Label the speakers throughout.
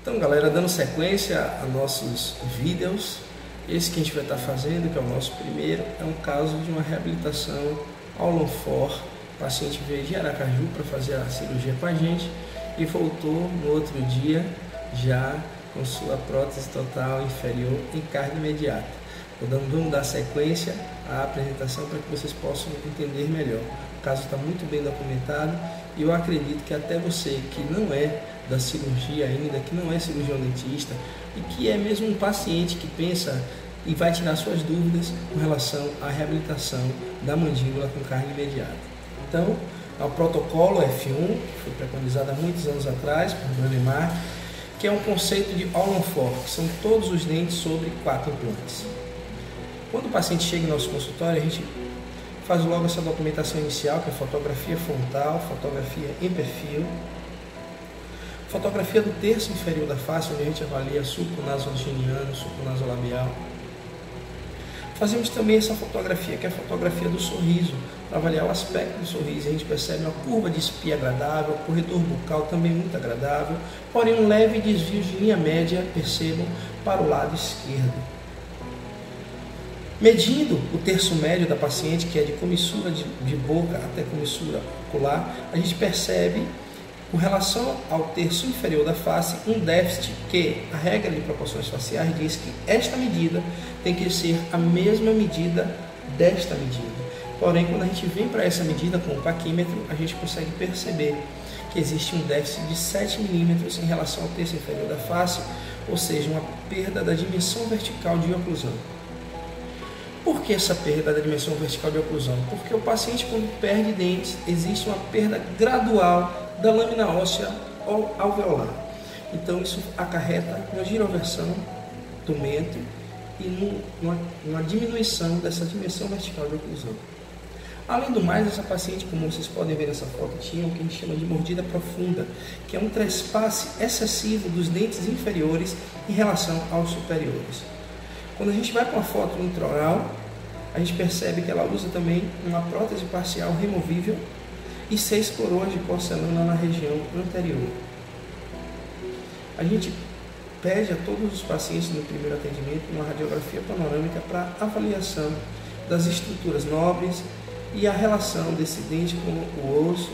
Speaker 1: Então, galera, dando sequência a nossos vídeos, esse que a gente vai estar fazendo, que é o nosso primeiro, é um caso de uma reabilitação ao Lonfor. O paciente veio de Aracaju para fazer a cirurgia com a gente e voltou no outro dia já com sua prótese total inferior em carga imediata. Vamos dar sequência à apresentação para que vocês possam entender melhor. O caso está muito bem documentado e eu acredito que até você que não é da cirurgia ainda, que não é cirurgião dentista e que é mesmo um paciente que pensa e vai tirar suas dúvidas com relação à reabilitação da mandíbula com carga imediata. Então, o protocolo F1, que foi preconizado há muitos anos atrás por Brannemar, que é um conceito de all on 4, que são todos os dentes sobre 4 implantes. Quando o paciente chega em nosso consultório, a gente faz logo essa documentação inicial, que é fotografia frontal, fotografia em perfil, fotografia do terço inferior da face, onde a gente avalia sulco nasogeniano, sulco nasolabial. Fazemos também essa fotografia, que é a fotografia do sorriso, para avaliar o aspecto do sorriso. A gente percebe uma curva de espia agradável, corredor bucal também muito agradável, porém um leve desvio de linha média, percebam, para o lado esquerdo. Medindo o terço médio da paciente, que é de comissura de boca até comissura ocular, a gente percebe, com relação ao terço inferior da face, um déficit que a regra de proporções faciais diz que esta medida tem que ser a mesma medida desta medida. Porém, quando a gente vem para essa medida com o paquímetro, a gente consegue perceber que existe um déficit de 7 milímetros em relação ao terço inferior da face, ou seja, uma perda da dimensão vertical de oclusão. Por que essa perda da dimensão vertical de oclusão? Porque o paciente, quando perde dentes, existe uma perda gradual da lâmina óssea alveolar. Então, isso acarreta uma giroversão do mento e uma diminuição dessa dimensão vertical de oclusão. Além do mais, essa paciente, como vocês podem ver nessa foto, tinha o que a gente chama de mordida profunda, que é um trespasse excessivo dos dentes inferiores em relação aos superiores. Quando a gente vai com a foto intraoral, a gente percebe que ela usa também uma prótese parcial removível e 6 coroas de porcelana na região anterior. A gente pede a todos os pacientes no primeiro atendimento uma radiografia panorâmica para avaliação das estruturas nobres e a relação desse dente com o osso,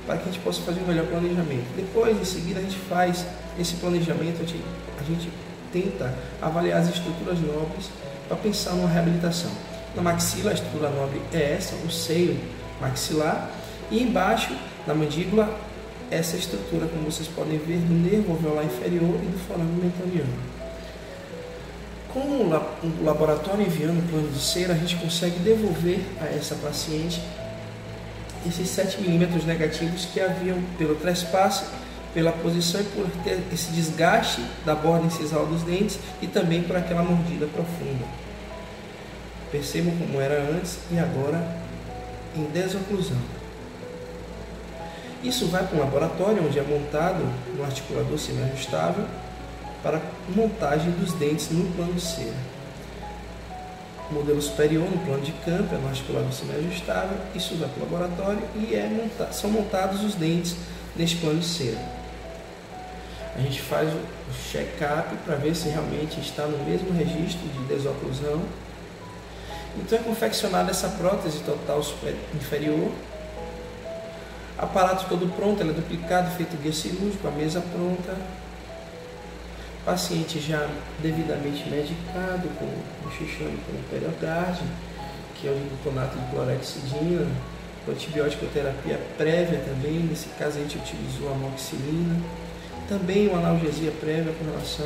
Speaker 1: para que a gente possa fazer um melhor planejamento. Depois, em seguida, a gente faz esse planejamento, a gente tenta avaliar as estruturas nobres para pensar numa reabilitação. Na maxila, a estrutura nobre é essa, o seio maxilar, e embaixo, na mandíbula, essa estrutura, como vocês podem ver, do nervo alveolar inferior e do forame mentoniano. Com o laboratório enviando o plano de cera, a gente consegue devolver a essa paciente esses 7 milímetros negativos que haviam pelo trespasse, pela posição e por ter esse desgaste da borda incisal dos dentes e também por aquela mordida profunda. Percebam como era antes e agora em desoclusão. Isso vai para um laboratório onde é montado um articulador semi-ajustável para montagem dos dentes no plano de cera. O modelo superior no plano de campo é no articulador semi-ajustável, isso vai para o laboratório e são montados os dentes neste plano de cera. A gente faz o check-up para ver se realmente está no mesmo registro de desoclusão. Então é confeccionada essa prótese total inferior, aparato todo pronto, ela é duplicado, feito guia cirúrgico, a mesa pronta, paciente já devidamente medicado com o xixone com o Periogard, que é o gluconato de clorexidina, com antibiótico terapia prévia também, nesse caso a gente utilizou a amoxicilina, também uma analgesia prévia com relação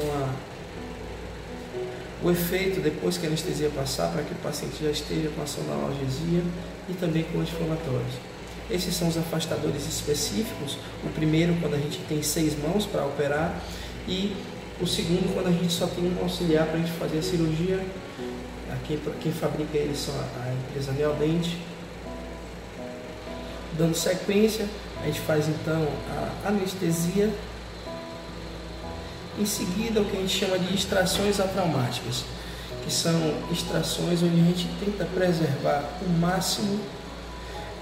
Speaker 1: o efeito depois que a anestesia passar, para que o paciente já esteja com ação da analgesia e também com anti-inflamatórios. Esses são os afastadores específicos, o primeiro quando a gente tem 6 mãos para operar e o segundo quando a gente só tem um auxiliar para a gente fazer a cirurgia. Quem fabrica eles são a empresa Neodente. Dando sequência, a gente faz então a anestesia. Em seguida, o que a gente chama de extrações atraumáticas, que são extrações onde a gente tenta preservar o máximo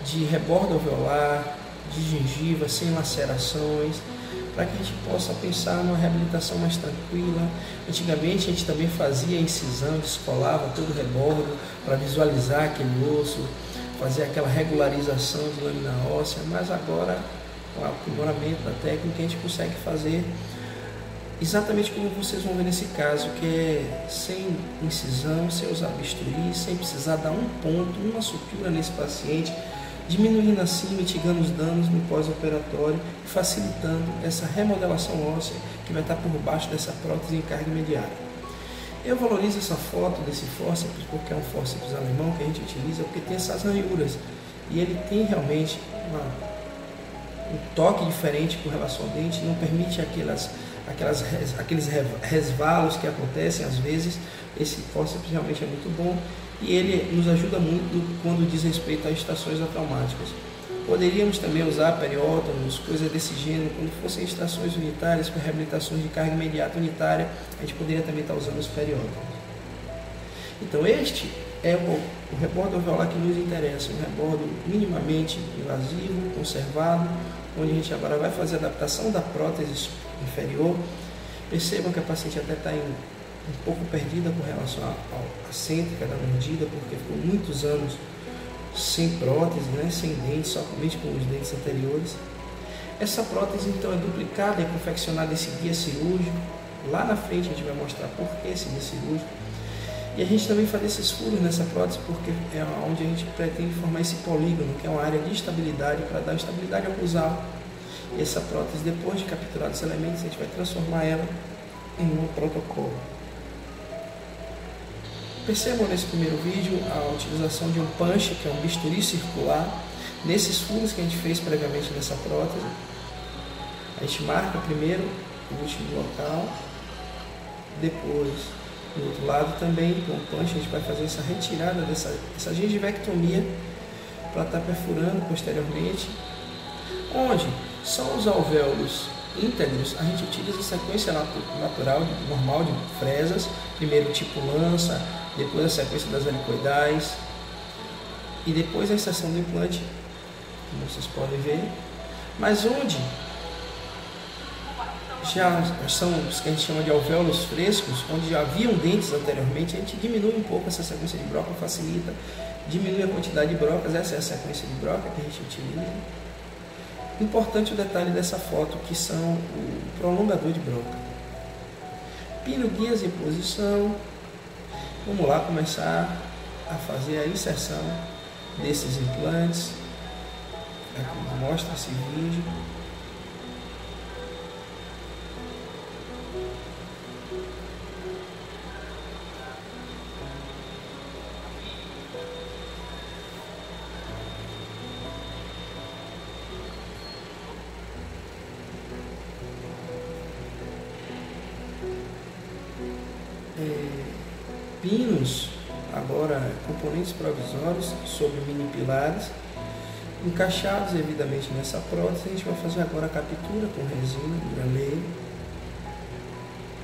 Speaker 1: de rebordo alveolar, de gengiva, sem lacerações, para que a gente possa pensar numa reabilitação mais tranquila. Antigamente a gente também fazia incisão, descolava todo o rebordo para visualizar aquele osso, fazer aquela regularização de lâmina óssea, mas agora, com o aprimoramento da técnica, a gente consegue fazer exatamente como vocês vão ver nesse caso, que é sem incisão, sem usar bisturi, sem precisar dar um ponto, uma sutura nesse paciente, diminuindo assim, mitigando os danos no pós-operatório, facilitando essa remodelação óssea que vai estar por baixo dessa prótese em carga imediata. Eu valorizo essa foto desse fórceps porque é um fórceps alemão que a gente utiliza, porque tem essas ranhuras e ele tem realmente um toque diferente com relação ao dente, não permite aqueles resvalos que acontecem às vezes. Esse fórceps realmente é muito bom e ele nos ajuda muito quando diz respeito às estações traumáticas. Poderíamos também usar periótomos, coisas desse gênero, quando fossem estações unitárias com reabilitações de carga imediata unitária, a gente poderia também estar usando os periótomos. Então este é o rebordo alveolar que nos interessa, um rebordo minimamente invasivo, conservado, onde a gente agora vai fazer a adaptação da prótese inferior. Percebam que a paciente até está um pouco perdida com relação à cêntrica da mordida, porque ficou muitos anos sem prótese, né, sem dentes, somente com os dentes anteriores. Essa prótese então é duplicada e confeccionada esse guia cirúrgico. Lá na frente a gente vai mostrar por que esse guia cirúrgico. E a gente também faz esses furos nessa prótese porque é onde a gente pretende formar esse polígono, que é uma área de estabilidade, para dar estabilidade oclusal. E essa prótese, depois de capturar os elementos, a gente vai transformar ela em um protocolo. Percebam nesse primeiro vídeo a utilização de um punch, que é um bisturi circular, nesses furos que a gente fez previamente nessa prótese. A gente marca primeiro o último local, depois do outro lado também, com o punch, a gente vai fazer essa retirada dessa gengivectomia para estar perfurando posteriormente. Onde só os alvéolos íntegros, a gente utiliza a sequência natural, normal de fresas, primeiro tipo lança, depois a sequência das helicoidais e depois a inserção do implante, como vocês podem ver. Mas onde já são os que a gente chama de alvéolos frescos, onde já haviam dentes anteriormente, a gente diminui um pouco essa sequência de broca, facilita, diminui a quantidade de brocas. Essa é a sequência de broca que a gente utiliza. Importante o detalhe dessa foto, que são o prolongador de broca. Pino, guias em posição. Vamos lá começar a fazer a inserção desses implantes. Aqui mostra esse vídeo. Pinos, agora componentes provisórios sobre mini pilares, encaixados devidamente nessa prótese. A gente vai fazer agora a captura com resina, graneio,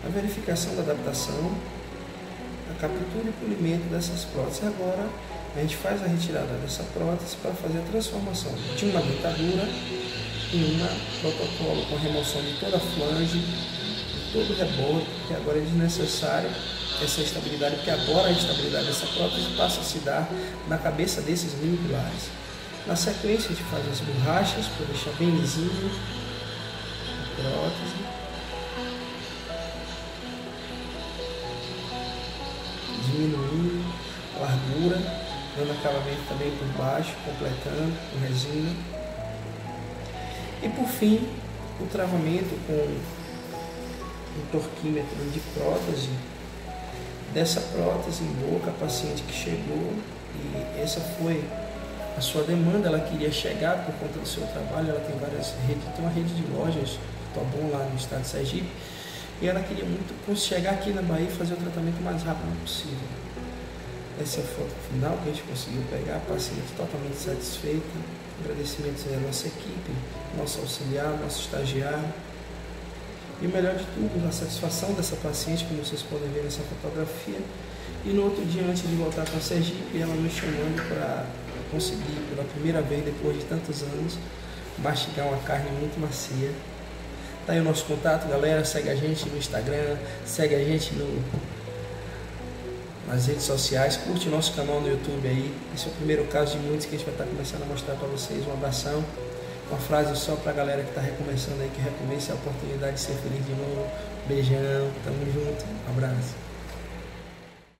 Speaker 1: a verificação da adaptação, a captura e polimento dessas próteses. Agora a gente faz a retirada dessa prótese para fazer a transformação de uma dentadura em uma protocolo com remoção de toda a flange, de todo o rebordo, que agora é desnecessário essa estabilidade, porque agora a estabilidade dessa prótese passa a se dar na cabeça desses mini pilares. Na sequência a gente faz as borrachas para deixar bem lisinho a prótese. Diminuindo a largura, dando acabamento também por baixo, completando com resina. E por fim, o travamento com um torquímetro de prótese, dessa prótese em boca, a paciente que chegou, e essa foi a sua demanda. Ela queria chegar por conta do seu trabalho, ela tem várias redes, tem uma rede de lojas, Tobon, lá no estado de Sergipe, e ela queria muito chegar aqui na Bahia e fazer o tratamento o mais rápido possível. Essa é a foto final que a gente conseguiu pegar, a paciente totalmente satisfeita. Agradecimentos à nossa equipe, nosso auxiliar, nosso estagiário. E o melhor de tudo, a satisfação dessa paciente, como vocês podem ver nessa fotografia. E no outro dia, antes de voltar para Sergipe, ela nos chamando para conseguir, pela primeira vez, depois de tantos anos, mastigar uma carne muito macia. Tá aí o nosso contato, galera. Segue a gente no Instagram, segue a gente nas redes sociais, curte o nosso canal no YouTube aí. Esse é o primeiro caso de muitos que a gente vai estar começando a mostrar para vocês. Um abração, uma frase só para a galera que está recomeçando aí, que recomece a oportunidade de ser feliz de novo. Beijão, tamo junto, um abraço.